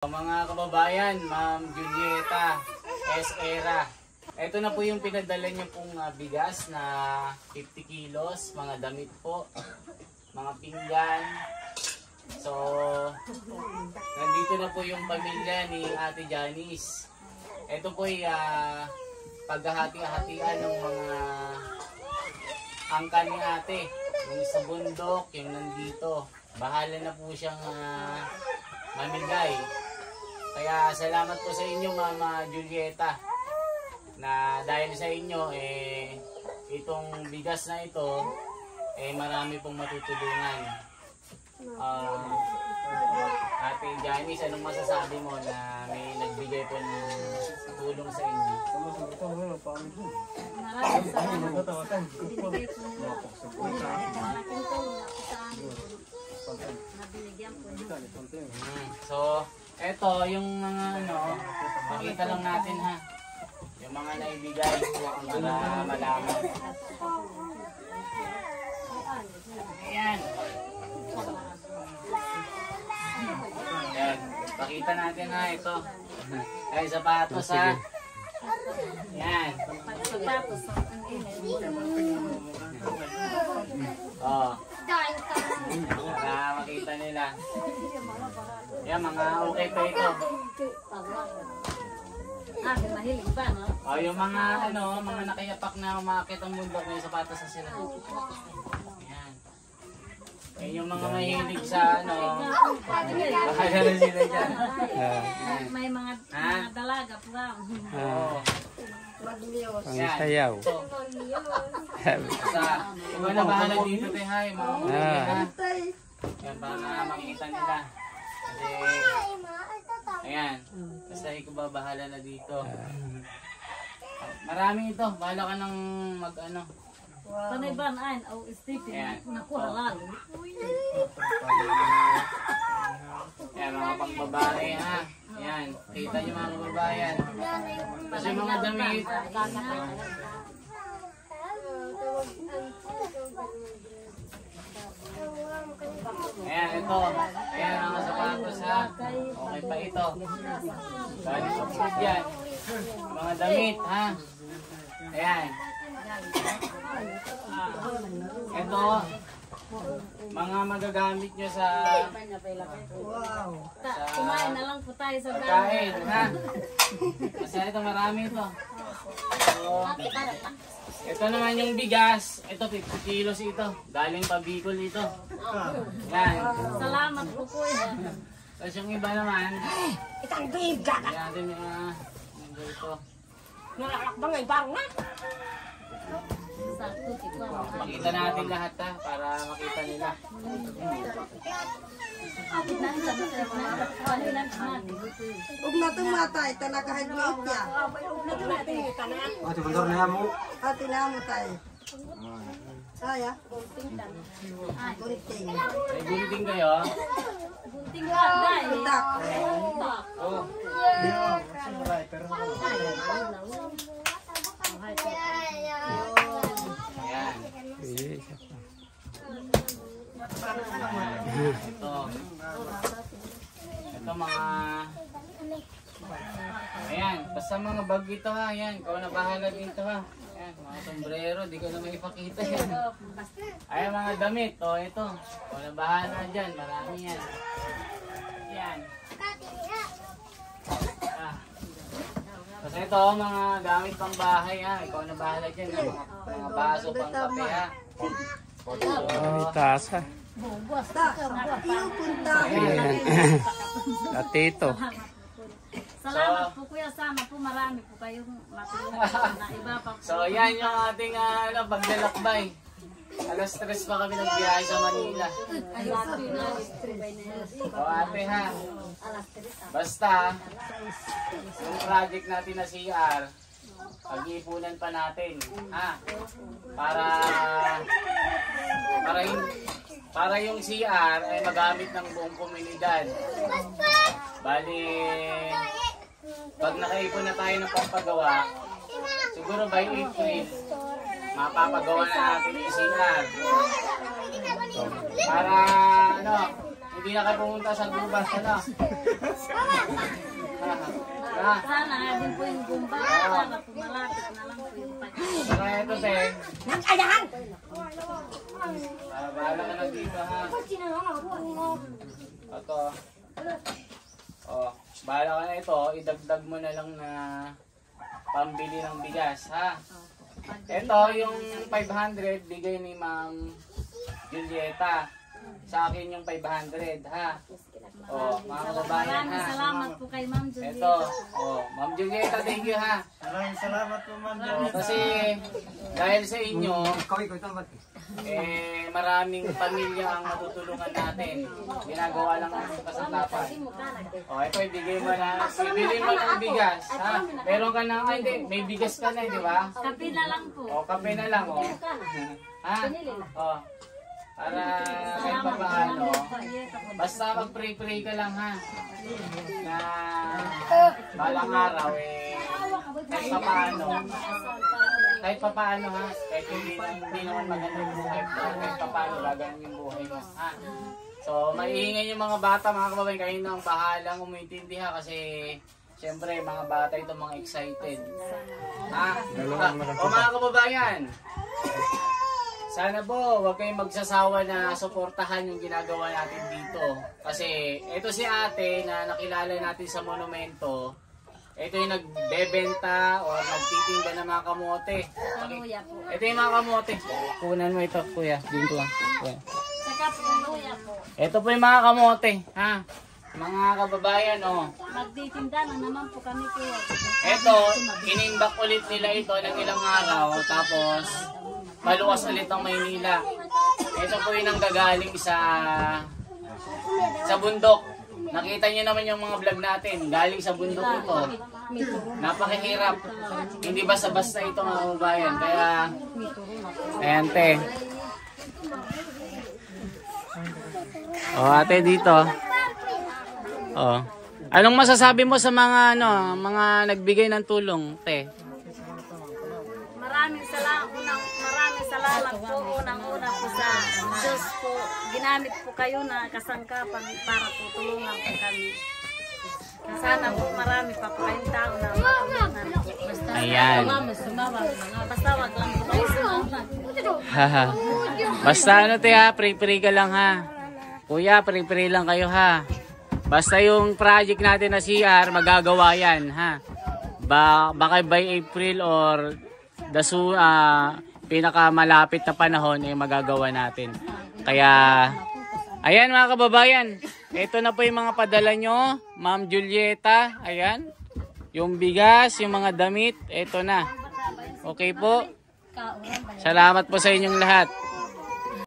Mga kababayan, Ma'am Julieta S. Era, ito na po yung pinadala niyo pong bigas na 50 kilos, mga damit po, mga pinggan. So, nandito na po yung pamilya ni Ate Janice. Ito po ay paghahati-hatian ng mga angkan ni Ate. Yung sa bundok, yung nandito. Bahala na po siyang mamigay. Kaya salamat po sa inyo, Mama Julieta, na dahil sa inyo itong bigas na ito marami pong matutulungan. Ate Janice, anong masasabi mo na may nagbigay po ng tulong sa inyo? Maraming salamat sa binigay po niyo. Malaking tulong ako sa amin. Nabinigyan po niyo. So, eto yung mga makita lang natin ha. Yung mga naibigay para malaman. Ayan. Ayan. Pakita natin ha ito. Ay, sapatos ha. Ayan. Sapatos ang Oh. Para makita nila. Yan, mga okay pa ito. mahilig pa, no? Oh, yung mga mga nakayapak na umakit ang bundok, may sapatos na sila. Ayan. Yung mga mahilig sa baka na sila dyan. May mga dalaga po lang. Oo. Pangsayaw. Ikaw na bahala dito, Tehay. Yan, para makikita nila. Kasi, ayan. Basta ikaw ba bahala na dito. Marami ito. Bahala ka ng mag-ano. Panay ba na o Stephen? Naku, halal. Ayan, mga pangbabae ha. Ayan, kita nyo mga kababayan. Kasi mga damit. Ayan, ito. Ayan, mga sapatos ha. Okay pa ito. Galing sa food yan. Mga damit ha. Ayan. Ito. Mga magagamit nyo sa kumain na lang po tayo sa pagkain ha. Kasi ito marami ito. So, ito naman yung bigas. Ito 50 kilos ito. Galing pa Bicol ito. Yan. Salamat po po. Tapos yung iba naman. Itang biga. Yan natin ito. Nalalakbang ay parang na. Makita natin lahat ha. Para makita nila. Ug natong mata ita nakahaglit ya. Ate bandor na mo. Ate na mo tayo. Saya. Gunting. May gunting kayo. Gunting ka, dai. Utak. Oh. Ayan. Ito mga ayan, basta mga bag ito ha. Ayan, ikaw na bahala dito ha. Ayan, mga sombrero, di ko na maipakita yan. Ayan, mga damit. O, ito. Ikaw na bahala dyan. Marami yan. Ayan. Kasi ito, mga gamit pang bahay ha. Ikaw na bahala dyan. Mga baso pang kape ha. Ay, tasa. Yung punta. Latito. Salamat po kuya, sama po marami po kayong matulungan na iba pa po. So yan yung ating paglalakbay. Alas 3 pa kami nagbiyahe sa Manila. O ate ha. Basta, yung project natin na CR, pag-iipunan pa natin. Ha? Para yung CR ay magamit ng buong komunidad. Bali, pag nakaipon na tayo ng pampagawa, siguro by April, mapapagawa na natin yung CR. Para ano, hindi na kayo pumunta sa gubas, ano? Sana din po yung gumba. Sana po malapit na lang po yung pagkakas. Saka ito, Teng. Bahala ka na dito, ha? Ito. Oh, bahala ka na ito. Idagdag mo na lang na pambili ng bigas, ha? Ito, yung 500, bigay ni Ma'am Julieta. Sa akin yung 500, ha? Oh, mga kababayan, Maraming ha? salamat po kay Ma'am Julieta. Ito, oh, Ma'am Julieta, thank you, ha? Maraming salamat po, Ma'am. Oh, kasi dahil sa inyo, Ikaw tamad. maraming pamilya ang matutulungan natin. Ginagawa lang ang kasantapan. O, ito, ibigay mo na, ibili mo ng bigas, ha? Meron ka na, hindi, may bigas ka na, di ba? Kape na lang po. O, kape na lang, o. Ha? O, para kahit pa paano, basta mag-pray-pray ka lang, ha? Na balang araw, kahit pa paano, ha? Kahit hindi naman maganda yung buhay, kahit pa paano gagawin yung buhay mo, ha? So, maiingay yung mga bata, mga kababayan, kayo nang bahalang umintindi, ha? Kasi, siyempre, mga bata ito, mga excited. Ha? O mga kababayan, sana po, huwag kayong magsasawa na suportahan yung ginagawa natin dito. Kasi, ito si ate na nakilala natin sa monumento, ito yung nagbebenta o nagtitinda ng mga kamote. Luya po. Ito yung mga kamote. Kunan mo ito, kuya. Dito lang. Kuya. Saka po luya po. Ito po yung mga kamote, ha? Mga kababayan, oh. Magtitinda na naman po kami po. Ito, inimbak ulit nila ito ng ilang araw. Tapos, maluwas ulit ang Maynila. Ito po yung nanggagaling sa bundok. Nakita niyo naman yung mga vlog natin. Galing sa bundok ito. Napakahirap. Hindi basta-basta ito mga kababayan. Kaya, ayan te. O ate dito. O. Anong masasabi mo sa mga mga nagbigay ng tulong, te? Maraming salamat po unang-una po sa Diyos po. Ginamit po kayo na kasangkapan para po tulungan po kami. Sana po marami pa po kayong tao na matulungan po. Ayan. Basta wag lang po kayo sumama. Haha. Basta ano te ha, pray-pray ka lang ha. Kuya, pray-pray lang kayo ha. Basta yung project natin na CR, magagawa yan ha. Baka by April or pinakamalapit na panahon ay magagawa natin. Kaya, ayan mga kababayan, ito na po yung mga padala nyo, Ma'am Julieta, ayan. Yung bigas, yung mga damit, ito na. Okay po. Salamat po sa inyong lahat.